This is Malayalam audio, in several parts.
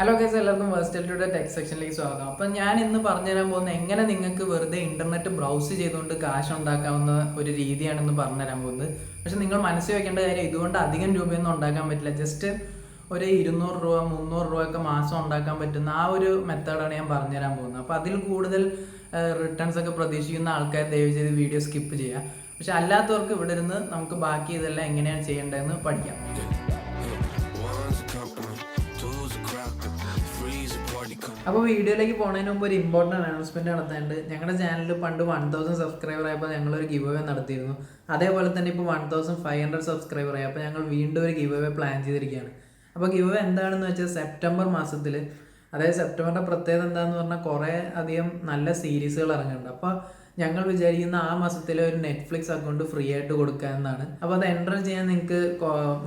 ഹലോ ഗൈസ്, എല്ലാവർക്കും വെർസാറ്റിലിറ്റിയുടെ ടെക് സെക്ഷനിലേക്ക് സ്വാഗതം. അപ്പം ഞാൻ ഇന്ന് പറഞ്ഞുതരാൻ പോകുന്നത് എങ്ങനെ നിങ്ങൾക്ക് വെറുതെ ഇന്റർനെറ്റ് ബ്രൗസ് ചെയ്തുകൊണ്ട് കാശ് ഉണ്ടാക്കാവുന്ന ഒരു രീതിയാണെന്ന് പറഞ്ഞുതരാൻ പോകുന്നത്. പക്ഷെ നിങ്ങൾ മനസ്സിൽ വെക്കേണ്ട കാര്യം, ഇതുകൊണ്ട് അധികം രൂപയൊന്നും ഉണ്ടാക്കാൻ പറ്റില്ല. ജസ്റ്റ് ഒരു 200 രൂപ 300 രൂപയൊക്കെ മാസം ഉണ്ടാക്കാൻ പറ്റുന്ന ആ ഒരു മെത്തേഡാണ് ഞാൻ പറഞ്ഞുതരാൻ പോകുന്നത്. അപ്പോൾ അതിൽ കൂടുതൽ റിട്ടേൺസ് ഒക്കെ പ്രതീക്ഷിക്കുന്ന ആൾക്കാർ ദയവ് ചെയ്ത് വീഡിയോ സ്കിപ്പ് ചെയ്യുക. പക്ഷെ അല്ലാത്തവർക്ക് ഇവിടെ ഇരുന്ന് നമുക്ക് ബാക്കി ഇതെല്ലാം എങ്ങനെയാണ് ചെയ്യേണ്ടതെന്ന് പഠിക്കാം. അപ്പോൾ വീഡിയോയിലേക്ക് പോകുന്നതിന് മുമ്പ് ഒരു ഇമ്പോർട്ടൻറ്റ് അനൗൺസ്മെൻറ്റ് നടത്താനുണ്ട്. ഞങ്ങളുടെ ചാനലിൽ പണ്ട് 1000 സബ്സ്ക്രൈബർ ആയപ്പോൾ ഞങ്ങളൊരു ഗിവ് അവേ നടത്തിയിരുന്നു. അതേപോലെ തന്നെ ഇപ്പോൾ 1500 സബ്സ്ക്രൈബർ ആയി. അപ്പോൾ ഞങ്ങൾ വീണ്ടും ഒരു ഗിവ് അവേ പ്ലാൻ ചെയ്തിരിക്കുകയാണ്. അപ്പോൾ ഗിവ് അവേ എന്താണെന്ന് വെച്ചാൽ സെപ്റ്റംബർ മാസത്തിൽ, അതായത് സെപ്റ്റംബറിൻ്റെ പ്രത്യേകത എന്താണെന്ന് പറഞ്ഞാൽ കുറേ അധികം നല്ല സീരീസുകൾ ഇറങ്ങുന്നുണ്ട്. അപ്പോൾ ഞങ്ങൾ വിചാരിക്കുന്ന ആ മാസത്തിലെ ഒരു നെറ്റ്ഫ്ലിക്സ് അക്കൗണ്ട് ഫ്രീ ആയിട്ട് കൊടുക്കുക എന്നാണ്. അപ്പോൾ അത് എൻ്റർ ചെയ്യാൻ നിങ്ങൾക്ക്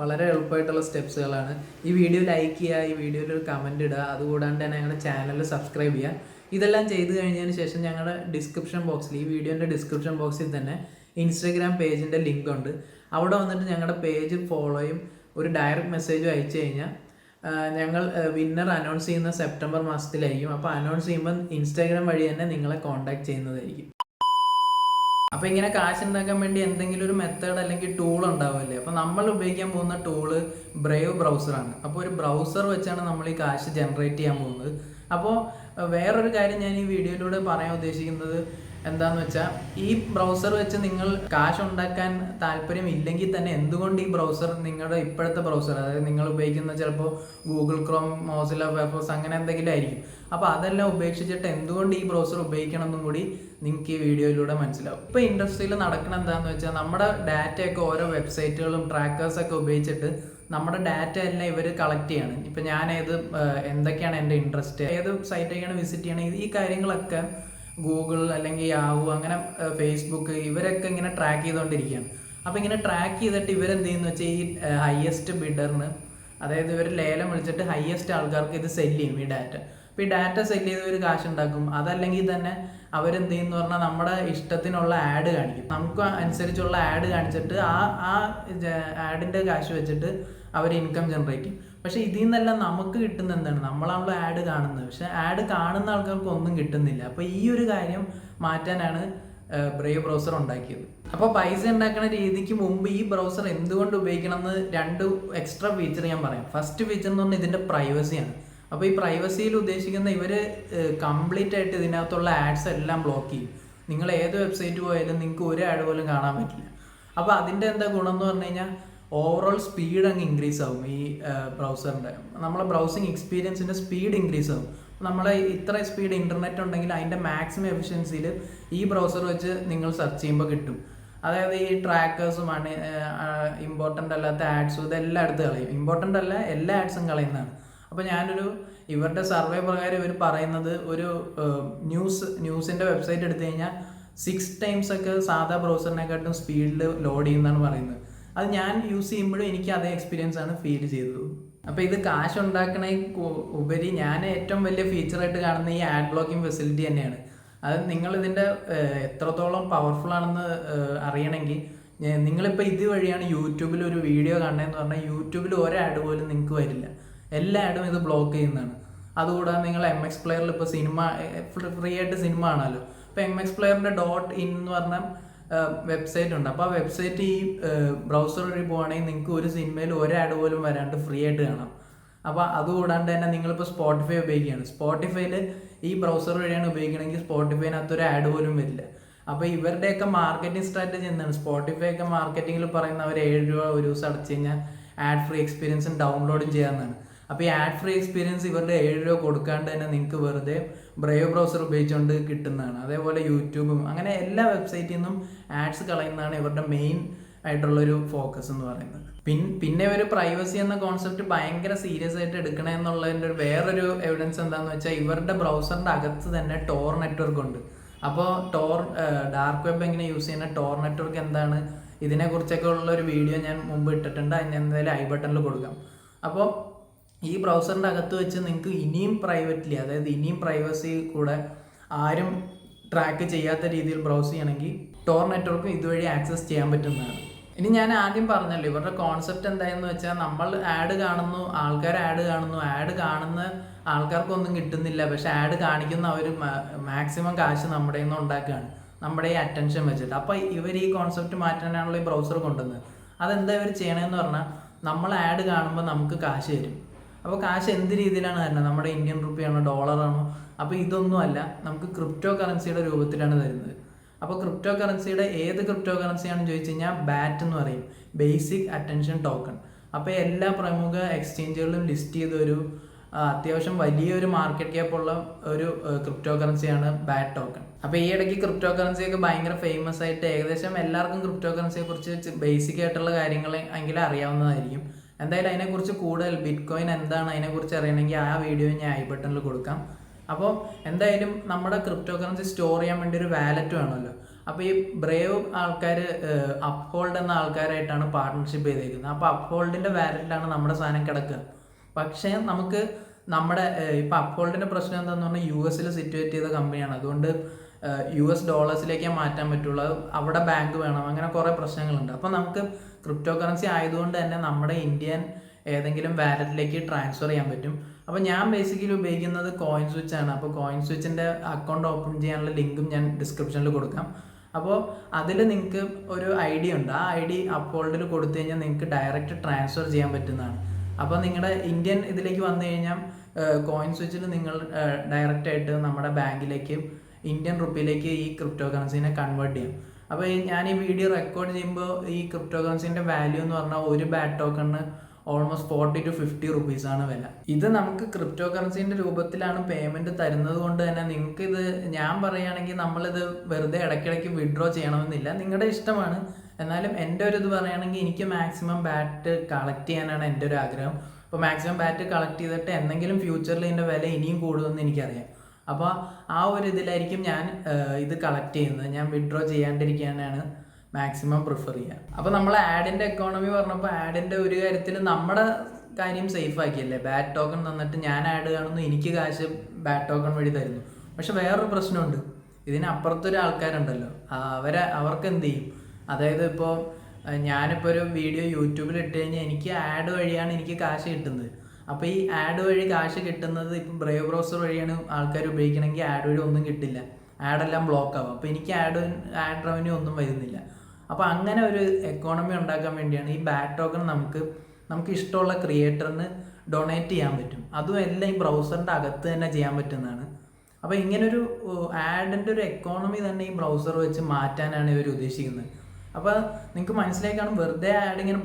വളരെ എളുപ്പമായിട്ടുള്ള സ്റ്റെപ്സുകളാണ്. ഈ വീഡിയോ ലൈക്ക് ചെയ്യുക, ഈ വീഡിയോയിൽ ഒരു കമൻറ്റ് ഇടുക, അതുകൂടാണ്ട് തന്നെ ഞങ്ങളുടെ ചാനൽ സബ്സ്ക്രൈബ് ചെയ്യുക. ഇതെല്ലാം ചെയ്ത് കഴിഞ്ഞതിന് ശേഷം ഞങ്ങളുടെ ഡിസ്ക്രിപ്ഷൻ ബോക്സിൽ, ഈ വീഡിയോൻ്റെ ഡിസ്ക്രിപ്ഷൻ ബോക്സിൽ തന്നെ ഇൻസ്റ്റാഗ്രാം പേജിൻ്റെ ലിങ്ക് ഉണ്ട്. അവിടെ വന്നിട്ട് ഞങ്ങളുടെ പേജ് ഫോളോയും ഒരു ഡയറക്റ്റ് മെസ്സേജും അയച്ചു കഴിഞ്ഞാൽ ഞങ്ങൾ വിന്നർ അനൗൺസ് ചെയ്യുന്ന സെപ്റ്റംബർ മാസത്തിലായിരിക്കും. അപ്പോൾ അനൗൺസ് ചെയ്യുമ്പോൾ ഇൻസ്റ്റാഗ്രാം വഴി തന്നെ നിങ്ങളെ കോൺടാക്ട് ചെയ്യുന്നതായിരിക്കും. അപ്പോൾ ഇങ്ങനെ കാശ് ഉണ്ടാക്കാൻ വേണ്ടി എന്തെങ്കിലും ഒരു മെത്തേഡ് അല്ലെങ്കിൽ ടൂൾ ഉണ്ടാവില്ലേ. അപ്പോൾ നമ്മൾ ഉപയോഗിക്കാൻ പോകുന്ന ടൂള് ബ്രേവ് ബ്രൗസറാണ്. അപ്പോൾ ഒരു ബ്രൗസർ വെച്ചാണ് നമ്മൾ ഈ കാശ് ജനറേറ്റ് ചെയ്യാൻ പോകുന്നത്. അപ്പോൾ വേറൊരു കാര്യം ഞാൻ ഈ വീഡിയോയിലൂടെ പറയാൻ ഉദ്ദേശിക്കുന്നത് എന്താണെന്ന് വെച്ചാൽ, ഈ ബ്രൗസർ വെച്ച് നിങ്ങൾ കാശ് ഉണ്ടാക്കാൻ താല്പര്യം ഇല്ലെങ്കിൽ തന്നെ എന്തുകൊണ്ട് ഈ ബ്രൗസർ, നിങ്ങളുടെ ഇപ്പോഴത്തെ ബ്രൗസർ, അതായത് നിങ്ങൾ ഉപയോഗിക്കുന്ന ചിലപ്പോൾ ഗൂഗിൾ ക്രോം, മോസില്ല ഫയർഫോക്സ് അങ്ങനെ എന്തെങ്കിലും ആയിരിക്കും. അപ്പോൾ അതെല്ലാം ഉപേക്ഷിച്ചിട്ട് എന്തുകൊണ്ട് ഈ ബ്രൗസർ ഉപയോഗിക്കണം എന്നും കൂടി നിങ്ങൾക്ക് ഈ വീഡിയോയിലൂടെ മനസ്സിലാവും. ഇപ്പോൾ ഇൻഡസ്ട്രിയിൽ നടക്കണം എന്താണെന്ന് വെച്ചാൽ, നമ്മുടെ ഡാറ്റയൊക്കെ ഓരോ വെബ്സൈറ്റുകളും ട്രാക്കേഴ്സൊക്കെ ഉപയോഗിച്ചിട്ട് നമ്മുടെ ഡാറ്റ എല്ലാം ഇവർ കളക്ട് ചെയ്യാണ്. ഇപ്പം ഞാൻ എന്തൊക്കെയാണ് എൻ്റെ ഇൻട്രസ്റ്റ്, ഏത് സൈറ്റൊക്കെയാണ് വിസിറ്റ് ചെയ്യണത്, ഈ കാര്യങ്ങളൊക്കെ ഗൂഗിൾ അല്ലെങ്കിൽ യാഹൂ അങ്ങനെ ഫേസ്ബുക്ക് ഇവരൊക്കെ ഇങ്ങനെ ട്രാക്ക് ചെയ്തുകൊണ്ടിരിക്കുകയാണ്. അപ്പോൾ ഇങ്ങനെ ട്രാക്ക് ചെയ്തിട്ട് ഇവരെന്ത് ചെയ്യുന്നു വെച്ചാൽ, ഈ ഹയസ്റ്റ് ബിഡറിന്, അതായത് ഇവർ ലേലം വിളിച്ചിട്ട് ഹയസ്റ്റ് ആൾക്കാർക്ക് ഇത് സെല്ല് ചെയ്യും ഈ ഡാറ്റ. അപ്പോൾ ഈ ഡാറ്റ സെല്ല് ചെയ്ത് ഒരു കാശ് ഉണ്ടാക്കും. അതല്ലെങ്കിൽ തന്നെ അവരെന്ത് ചെയ്യുന്നു പറഞ്ഞാൽ നമ്മുടെ ഇഷ്ടത്തിനുള്ള ആഡ് കാണിക്കും. നമുക്ക് അനുസരിച്ചുള്ള ആഡ് കാണിച്ചിട്ട് ആ ആഡിൻ്റെ കാശ് വെച്ചിട്ട് അവർ ഇൻകം ജനറേറ്റ് ചെയ്യും. പക്ഷേ ഇതിൽ നിന്നെല്ലാം നമുക്ക് കിട്ടുന്ന എന്താണ്, നമ്മളാണല്ലോ ആഡ് കാണുന്നത്. പക്ഷെ ആഡ് കാണുന്ന ആൾക്കാർക്ക് ഒന്നും കിട്ടുന്നില്ല. അപ്പോൾ ഈ ഒരു കാര്യം മാറ്റാനാണ് ബ്രേവ് ബ്രൗസർ ഉണ്ടാക്കിയത്. അപ്പോൾ പൈസ ഉണ്ടാക്കുന്ന രീതിക്ക് മുമ്പ് ഈ ബ്രൗസർ എന്തുകൊണ്ട് ഉപയോഗിക്കണം എന്ന് 2 എക്സ്ട്രാ ഫീച്ചർ ഞാൻ പറയാം. ഫസ്റ്റ് ഫീച്ചർ എന്ന് പറഞ്ഞാൽ ഇതിൻ്റെ പ്രൈവസിയാണ്. അപ്പോൾ ഈ പ്രൈവസിയിൽ ഉദ്ദേശിക്കുന്ന, ഇവർ കംപ്ലീറ്റ് ആയിട്ട് ഇതിനകത്തുള്ള ആഡ്സ് എല്ലാം ബ്ലോക്ക് ചെയ്യും. നിങ്ങൾ ഏത് വെബ്സൈറ്റ് പോയാലും നിങ്ങൾക്ക് ഒരു ആഡ് പോലും കാണാൻ പറ്റില്ല. അപ്പോൾ അതിൻ്റെ എന്താ ഗുണം എന്ന് പറഞ്ഞു കഴിഞ്ഞാൽ, ഓവറോൾ സ്പീഡ് അങ്ങ് ഇൻക്രീസ് ആവും. ഈ ബ്രൗസറിൻ്റെ, നമ്മളെ ബ്രൗസിങ് എക്സ്പീരിയൻസിൻ്റെ സ്പീഡ് ഇൻക്രീസ് ആവും. നമ്മളെ ഇത്ര സ്പീഡ് ഇൻ്റർനെറ്റ് ഉണ്ടെങ്കിൽ അതിൻ്റെ മാക്സിമം എഫിഷ്യൻസിയിൽ ഈ ബ്രൗസർ വെച്ച് നിങ്ങൾ സെർച്ച് ചെയ്യുമ്പോൾ കിട്ടും. അതായത് ഈ ട്രാക്കേഴ്സും ഇമ്പോർട്ടൻ്റ് അല്ലാത്ത ആഡ്സും ഇതെല്ലാം എടുത്ത് കളയും. ഇമ്പോർട്ടൻ്റ് അല്ല, എല്ലാ ആഡ്സും കളയുന്നതാണ്. അപ്പോൾ ഇവരുടെ സർവേ പ്രകാരം ഇവർ പറയുന്നത്, ഒരു ന്യൂസിൻ്റെ വെബ്സൈറ്റ് എടുത്തു കഴിഞ്ഞാൽ 6 times ഒക്കെ സാധാ ബ്രൗസറിനെക്കാട്ടും സ്പീഡിൽ ലോഡ് ചെയ്യുന്നതാണ് പറയുന്നത്. അത് ഞാൻ യൂസ് ചെയ്യുമ്പോഴും എനിക്ക് അതേ എക്സ്പീരിയൻസ് ആണ് ഫീൽ ചെയ്തത്. അപ്പോൾ ഇത് കാശ് ഉണ്ടാക്കണ ഉപരി ഞാൻ ഏറ്റവും വലിയ ഫീച്ചറായിട്ട് കാണുന്ന ഈ ആഡ് ബ്ലോക്കിംഗ് ഫെസിലിറ്റി തന്നെയാണ്. അത് നിങ്ങളിതിൻ്റെ എത്രത്തോളം പവർഫുൾ ആണെന്ന് അറിയണമെങ്കിൽ, നിങ്ങളിപ്പോൾ ഇതുവഴിയാണ് യൂട്യൂബിൽ ഒരു വീഡിയോ കാണണമെന്ന് പറഞ്ഞാൽ യൂട്യൂബിൽ ഒരു ആഡ് പോലും നിങ്ങൾക്ക് വരില്ല. എല്ലാ ആഡും ഇത് ബ്ലോക്ക് ചെയ്യുന്നതാണ്. അതുകൂടാതെ നിങ്ങൾ MX പ്ലെയറിൽ ഇപ്പോൾ ഫ്രീ ആയിട്ട് സിനിമ കാണാമല്ലോ. ഇപ്പോൾ MX പ്ലെയറിൻ്റെ .in എന്ന് പറഞ്ഞ വെബ്സൈറ്റ് ഉണ്ട്. അപ്പോൾ ആ വെബ്സൈറ്റ് ഈ ബ്രൗസർ വഴി പോകുകയാണെങ്കിൽ നിങ്ങൾക്ക് ഒരു സിനിമയിൽ ഒരു ആഡ് പോലും വരാണ്ട് ഫ്രീ ആയിട്ട് കാണാം. അപ്പോൾ അതുകൂടാണ്ട് തന്നെ നിങ്ങളിപ്പോൾ സ്പോട്ടിഫൈ ഉപയോഗിക്കുകയാണ്. സ്പോട്ടിഫൈയിൽ ഈ ബ്രൗസർ വഴിയാണ് ഉപയോഗിക്കണമെങ്കിൽ സ്പോട്ടിഫൈനകത്ത് ഒരു ആഡ് പോലും വരില്ല. അപ്പോൾ ഇവരുടെയൊക്കെ മാർക്കറ്റിംഗ് സ്ട്രാറ്റജി എന്താണ്, സ്പോട്ടിഫൈ ഒക്കെ മാർക്കറ്റിങ്ങിൽ പറയുന്ന അവർ 7 രൂപ ഒരു ദിവസം അടച്ചു കഴിഞ്ഞാൽ ആഡ് ഫ്രീ എക്സ്പീരിയൻസും ഡൗൺലോഡും ചെയ്യാവുന്നതാണ്. അപ്പോൾ ഈ ആഡ് ഫ്രീ എക്സ്പീരിയൻസ് ഇവരുടെ 7 രൂപ കൊടുക്കാണ്ട് തന്നെ നിങ്ങൾക്ക് വെറുതെ ബ്രേവ് ബ്രൗസർ ഉപയോഗിച്ചുകൊണ്ട് കിട്ടുന്നതാണ്. അതേപോലെ യൂട്യൂബും അങ്ങനെ എല്ലാ വെബ്സൈറ്റിൽ നിന്നും ആഡ്സ് കളയുന്നതാണ് ഇവരുടെ മെയിൻ ആയിട്ടുള്ളൊരു ഫോക്കസ് എന്ന് പറയുന്നത്. പിന്നെ ഒരു പ്രൈവസി എന്ന കോൺസെപ്റ്റ് ഭയങ്കര സീരിയസ് ആയിട്ട് എടുക്കണേ എന്നുള്ളതിൻ്റെ വേറൊരു എവിഡൻസ് എന്താണെന്ന് വെച്ചാൽ, ഇവരുടെ ബ്രൗസറിൻ്റെ അകത്ത് തന്നെ ടോർ നെറ്റ്വർക്ക് ഉണ്ട്. അപ്പോൾ ഡാർക്ക് വെബ് എങ്ങനെ യൂസ് ചെയ്യുന്ന ടോർ നെറ്റ്വർക്ക് എന്താണ്, ഇതിനെക്കുറിച്ചൊക്കെ ഉള്ളൊരു വീഡിയോ ഞാൻ മുമ്പ് ഇട്ടിട്ടുണ്ട്. അതിന് എന്തായാലും ഐ ബട്ടണിൽ കൊടുക്കാം. അപ്പോൾ ഈ ബ്രൗസറിൻ്റെ അകത്ത് വെച്ച് നിങ്ങൾക്ക് ഇനിയും പ്രൈവറ്റ്ലി, അതായത് ഇനിയും പ്രൈവസി കൂടെ ആരും ട്രാക്ക് ചെയ്യാത്ത രീതിയിൽ ബ്രൗസ് ചെയ്യണമെങ്കിൽ ടോർ നെറ്റ്വർക്ക് ഇതുവഴി ആക്സസ് ചെയ്യാൻ പറ്റുന്നതാണ്. ഇനി ഞാൻ ആദ്യം പറഞ്ഞല്ലോ ഇവരുടെ കോൺസെപ്റ്റ് എന്തായെന്ന് വെച്ചാൽ നമ്മൾ ആഡ് കാണുന്നു, ആൾക്കാർ ആഡ് കാണുന്നു, ആഡ് കാണുന്ന ആൾക്കാർക്കൊന്നും കിട്ടുന്നില്ല, പക്ഷെ ആഡ് കാണിക്കുന്ന അവർ മാക്സിമം കാശ് നമ്മുടെ നിന്ന് ഉണ്ടാക്കുകയാണ്, നമ്മുടെ ഈ അറ്റൻഷൻ വെച്ചിട്ട്. അപ്പോൾ ഇവർ ഈ കോൺസെപ്റ്റ് മാറ്റാനാണല്ലോ ഈ ബ്രൗസർ കൊണ്ടുവന്നത്. അതെന്താ ഇവർ ചെയ്യണമെന്ന് പറഞ്ഞാൽ നമ്മൾ ആഡ് കാണുമ്പോൾ നമുക്ക് കാശ് തരും. അപ്പോൾ കാശ് എന്ത് രീതിയിലാണ് തരുന്നത്? നമ്മുടെ ഇന്ത്യൻ റുപ്പിയാണോ ഡോളറാണോ? അപ്പോൾ ഇതൊന്നുമല്ല, നമുക്ക് ക്രിപ്റ്റോ കറൻസിയുടെ രൂപത്തിലാണ് തരുന്നത്. അപ്പോൾ ക്രിപ്റ്റോ കറൻസിയുടെ ഏത് ക്രിപ്റ്റോ കറൻസിയാണെന്ന് ചോദിച്ചു കഴിഞ്ഞാൽ ബാറ്റ് എന്ന് പറയും, ബേസിക് അറ്റൻഷൻ ടോക്കൺ. അപ്പോൾ എല്ലാ പ്രമുഖ എക്സ്ചേഞ്ചുകളിലും ലിസ്റ്റ് ചെയ്തൊരു അത്യാവശ്യം വലിയൊരു മാർക്കറ്റ് ക്യാപ്പ് ഉള്ള ഒരു ക്രിപ്റ്റോ കറൻസിയാണ് ബാറ്റ് ടോക്കൺ. അപ്പോൾ ഈ ഇടയ്ക്ക് ക്രിപ്റ്റോ കറൻസിയൊക്കെ ഭയങ്കര ഫേമസ് ആയിട്ട് ഏകദേശം എല്ലാവർക്കും ക്രിപ്റ്റോ കറൻസിയെ കുറിച്ച് ബേസിക് ആയിട്ടുള്ള കാര്യങ്ങൾ എങ്കിലും അറിയാവുന്നതായിരിക്കും. എന്തായാലും അതിനെക്കുറിച്ച് കൂടുതൽ ബിറ്റ് കോയിൻ എന്താണ് അതിനെക്കുറിച്ച് അറിയണമെങ്കിൽ ആ വീഡിയോ ഞാൻ ഐ ബട്ടണിൽ കൊടുക്കാം. അപ്പോൾ എന്തായാലും നമ്മുടെ ക്രിപ്റ്റോ കറൻസി സ്റ്റോർ ചെയ്യാൻ വേണ്ടി ഒരു വാലറ്റ് വേണമല്ലോ. അപ്പോൾ ഈ ബ്രേവ് ആൾക്കാർ അപ്ഹോൾഡ് എന്ന ആൾക്കാരായിട്ടാണ് പാർട്ട്ണർഷിപ്പ് ചെയ്തേക്കുന്നത്. അപ്പോൾ അപ്ഹോൾഡിൻ്റെ വാലറ്റിലാണ് നമ്മുടെ സാധനം കിടക്കുക. പക്ഷേ നമുക്ക് നമ്മുടെ ഇപ്പം അപ്ഹോൾഡിൻ്റെ പ്രശ്നം എന്താണെന്ന് പറഞ്ഞാൽ US സിറ്റുവേറ്റ് ചെയ്ത കമ്പനിയാണ്. അതുകൊണ്ട് US ഡോളേഴ്സിലേക്കേ മാറ്റാൻ പറ്റുള്ളൂ, അവിടെ ബാങ്ക് വേണം, അങ്ങനെ കുറേ പ്രശ്നങ്ങളുണ്ട്. അപ്പോൾ നമുക്ക് ക്രിപ്റ്റോ കറൻസി ആയതുകൊണ്ട് തന്നെ നമ്മുടെ ഇന്ത്യൻ ഏതെങ്കിലും വാലറ്റിലേക്ക് ട്രാൻസ്ഫർ ചെയ്യാൻ പറ്റും. അപ്പോൾ ഞാൻ ബേസിക്കലി ഉപയോഗിക്കുന്നത് കോയിൻ സ്വിച്ച് ആണ്. അപ്പോൾ കോയിൻ സ്വിച്ചിൻ്റെ അക്കൗണ്ട് ഓപ്പൺ ചെയ്യാനുള്ള ലിങ്കും ഞാൻ ഡിസ്ക്രിപ്ഷനിൽ കൊടുക്കാം. അപ്പോൾ അതിൽ നിങ്ങൾക്ക് ഒരു ID ഉണ്ട്. ആ ID അപ്ഹോൾഡിൽ കൊടുത്തു കഴിഞ്ഞാൽ നിങ്ങൾക്ക് ഡയറക്റ്റ് ട്രാൻസ്ഫർ ചെയ്യാൻ പറ്റുന്നതാണ്. അപ്പോൾ നിങ്ങളുടെ ഇന്ത്യൻ ഇതിലേക്ക് വന്നു കഴിഞ്ഞാൽ കോയിൻ സ്വിച്ചിൽ നിങ്ങൾ ഡയറക്റ്റായിട്ട് നമ്മുടെ ബാങ്കിലേക്ക് ഇന്ത്യൻ റുപ്പിയിലേക്ക് ഈ ക്രിപ്റ്റോ കറൻസിനെ കൺവേർട്ട് ചെയ്യും. അപ്പോൾ ഞാൻ ഈ വീഡിയോ റെക്കോർഡ് ചെയ്യുമ്പോൾ ഈ ക്രിപ്റ്റോ കറൻസിൻ്റെ വാല്യൂ എന്ന് പറഞ്ഞാൽ ഒരു ബാറ്റ് ടോക്കണിന് ഓൾമോസ്റ്റ് 40 to 50 റുപ്പീസാണ് വില. ഇത് നമുക്ക് ക്രിപ്റ്റോ കറൻസിൻ്റെ രൂപത്തിലാണ് പേയ്മെൻറ്റ് തരുന്നത് കൊണ്ട് തന്നെ നിങ്ങൾക്ക് ഇത് ഞാൻ പറയുകയാണെങ്കിൽ നമ്മളിത് വെറുതെ ഇടയ്ക്കിടയ്ക്ക് വിഡ്രോ ചെയ്യണമെന്നില്ല, നിങ്ങളുടെ ഇഷ്ടമാണ്. എന്നാലും എൻ്റെ ഒരു ഇത് പറയുകയാണെങ്കിൽ എനിക്ക് മാക്സിമം ബാറ്റ് കളക്ട് ചെയ്യാനാണ് എൻ്റെ ഒരു ആഗ്രഹം. അപ്പോൾ മാക്സിമം ബാറ്റ് കളക്ട് ചെയ്തിട്ട് എന്തെങ്കിലും ഫ്യൂച്ചറിൽ ഇതിൻ്റെ വില ഇനിയും കൂടുമെന്ന് എനിക്കറിയാം. അപ്പോൾ ആ ഒരു ഇതിലായിരിക്കും ഞാൻ ഇത് കളക്ട് ചെയ്യുന്നത്. ഞാൻ വിഡ്രോ ചെയ്യാണ്ടിരിക്കാനാണ് മാക്സിമം പ്രിഫർ ചെയ്യുക. അപ്പോൾ നമ്മൾ ആഡിൻ്റെ എക്കോണമി പറഞ്ഞപ്പോൾ ആഡിൻ്റെ ഒരു കാര്യത്തിൽ നമ്മുടെ കാര്യം സേഫ് ആക്കിയല്ലേ, ബാറ്റ് ടോക്കൺ തന്നിട്ട് ഞാൻ ആഡ് കാണുന്നു, എനിക്ക് കാശ് ബാറ്റ് ടോക്കൺ വഴി തരുന്നു. പക്ഷെ വേറൊരു പ്രശ്നമുണ്ട്, ഇതിനപ്പുറത്തൊരു ആൾക്കാരുണ്ടല്ലോ, അവർക്ക് എന്ത് ചെയ്യും? അതായത് ഇപ്പോൾ ഞാനിപ്പോൾ ഒരു വീഡിയോ യൂട്യൂബിൽ ഇട്ട് കഴിഞ്ഞാൽ എനിക്ക് ആഡ് വഴിയാണ് എനിക്ക് കാശ് കിട്ടുന്നത്. അപ്പോൾ ഈ ആഡ് വഴി കാശ് കിട്ടുന്നത് ഇപ്പം ബ്രേവ് ബ്രൗസർ വഴിയാണ് ആൾക്കാർ ഉപയോഗിക്കണമെങ്കിൽ ആഡ് വഴി ഒന്നും കിട്ടില്ല, ആഡെല്ലാം ബ്ലോക്ക് ആവും. അപ്പോൾ എനിക്ക് ആഡ് റവന്യൂ ഒന്നും വരുന്നില്ല. അപ്പോൾ അങ്ങനെ ഒരു എക്കോണമി ഉണ്ടാക്കാൻ വേണ്ടിയാണ് ഈ ബാറ്റ് ടോക്കൺ നമുക്ക് ഇഷ്ടമുള്ള ക്രിയേറ്ററിന് ഡൊണേറ്റ് ചെയ്യാൻ പറ്റും. അതും എല്ലാം ഈ ബ്രൗസറിൻ്റെ അകത്ത് തന്നെ ചെയ്യാൻ പറ്റുന്നതാണ്. അപ്പോൾ ഇങ്ങനൊരു ആഡിൻ്റെ ഒരു എക്കോണമി തന്നെ ഈ ബ്രൗസർ വെച്ച് മാറ്റാനാണ് ഇവർ ഉദ്ദേശിക്കുന്നത്. അപ്പോൾ നിങ്ങൾക്ക് മനസ്സിലാക്കാണ്, വെറുതെ ആഡ് ഇങ്ങനെ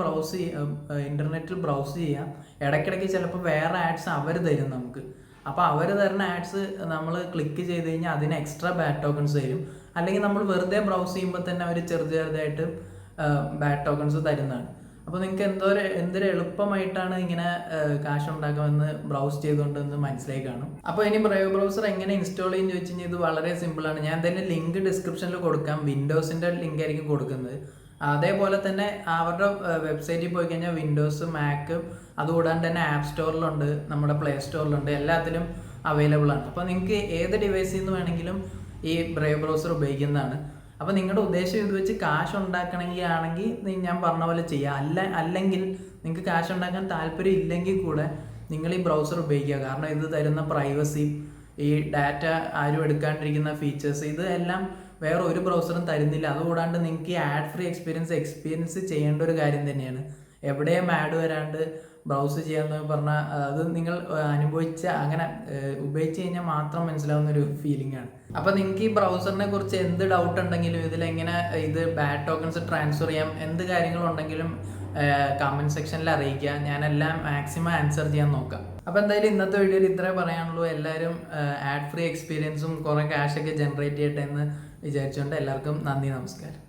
ഇൻ്റർനെറ്റിൽ ബ്രൗസ് ചെയ്യാം, ഇടയ്ക്കിടയ്ക്ക് ചിലപ്പോൾ വേറെ ആഡ്സ് അവർ തരും നമുക്ക്. അപ്പോൾ അവർ തരുന്ന ആഡ്സ് നമ്മൾ ക്ലിക്ക് ചെയ്ത് കഴിഞ്ഞാൽ അതിന് എക്സ്ട്രാ ബാറ്റ് ടോക്കൺസ് തരും. അല്ലെങ്കിൽ നമ്മൾ വെറുതെ ബ്രൗസ് ചെയ്യുമ്പോൾ തന്നെ അവർ ചെറുതായിട്ട് ബാറ്റ് ടോക്കൺസ് തരുന്നതാണ്. അപ്പോൾ നിങ്ങൾക്ക് എന്തൊരു എളുപ്പമായിട്ടാണ് ഇങ്ങനെ കാശ് ഉണ്ടാക്കാമെന്ന് ബ്രൗസ് ചെയ്തുകൊണ്ടെന്ന് മനസ്സിലായി കാണും. അപ്പോൾ ഇനി ബ്രേവ് ബ്രൗസർ എങ്ങനെ ഇൻസ്റ്റാൾ ചെയ്യുമെന്ന് ചോദിച്ചു കഴിഞ്ഞാൽ ഇത് വളരെ സിമ്പിളാണ്. ഞാൻ എന്തായാലും ലിങ്ക് ഡിസ്ക്രിപ്ഷനിൽ കൊടുക്കാം, വിൻഡോസിൻ്റെ ലിങ്ക് ആയിരിക്കും കൊടുക്കുന്നത്. അതേപോലെ തന്നെ അവരുടെ വെബ്സൈറ്റിൽ പോയി കഴിഞ്ഞാൽ വിൻഡോസ്, മാക്ക്, അതുകൂടാണ്ട് തന്നെ ആപ്പ് സ്റ്റോറിലുണ്ട്, നമ്മുടെ പ്ലേ സ്റ്റോറിലുണ്ട്, എല്ലാത്തിലും അവൈലബിൾ ആണ്. അപ്പോൾ നിങ്ങൾക്ക് ഏത് ഡിവൈസിൽ നിന്ന് വേണമെങ്കിലും ഈ ബ്രേവ് ബ്രൗസർ ഉപയോഗിക്കുന്നതാണ്. അപ്പോൾ നിങ്ങളുടെ ഉദ്ദേശം ഇത് വെച്ച് കാശ് ഉണ്ടാക്കണമെങ്കിൽ ഞാൻ പറഞ്ഞ പോലെ ചെയ്യുക. അല്ലെങ്കിൽ നിങ്ങൾക്ക് കാശ് ഉണ്ടാക്കാൻ താല്പര്യം ഇല്ലെങ്കിൽ കൂടെ നിങ്ങൾ ഈ ബ്രൗസർ ഉപയോഗിക്കുക. കാരണം ഇത് തരുന്ന പ്രൈവസി, ഈ ഡാറ്റ ആരും എടുക്കാണ്ടിരിക്കുന്ന ഫീച്ചേഴ്സ്, ഇത് എല്ലാം വേറെ ഒരു ബ്രൗസറും തരുന്നില്ല. അതുകൂടാണ്ട് നിങ്ങൾക്ക് ഈ ആഡ് ഫ്രീ എക്സ്പീരിയൻസ് ചെയ്യേണ്ട ഒരു കാര്യം തന്നെയാണ്. എവിടെയും ആഡ് വരാണ്ട് ബ്രൗസ് ചെയ്യാന്ന് പറഞ്ഞാൽ അത് നിങ്ങൾ അങ്ങനെ ഉപയോഗിച്ച് കഴിഞ്ഞാൽ മാത്രം മനസ്സിലാവുന്ന ഒരു ഫീലിംഗ് ആണ്. അപ്പോൾ നിങ്ങൾക്ക് ഈ ബ്രൗസറിനെ കുറിച്ച് എന്ത് ഡൗട്ട് ഉണ്ടെങ്കിലും, ഇതിലെങ്ങനെ ഇത് ബാറ്റ് ടോക്കൺസ് ട്രാൻസ്ഫർ ചെയ്യാം, എന്ത് കാര്യങ്ങളുണ്ടെങ്കിലും കമൻറ്റ് സെക്ഷനിൽ അറിയിക്കുക. ഞാനെല്ലാം മാക്സിമം ആൻസർ ചെയ്യാൻ നോക്കാം. അപ്പോൾ എന്തായാലും ഇന്നത്തെ വീഡിയോയിൽ ഇത്രേ പറയാനുള്ളൂ. എല്ലാവരും ആഡ് ഫ്രീ എക്സ്പീരിയൻസും കുറേ ക്യാഷൊക്കെ ജനറേറ്റ് ചെയ്യട്ടെ എന്ന് വിചാരിച്ചുകൊണ്ട് എല്ലാവർക്കും നന്ദി, നമസ്കാരം.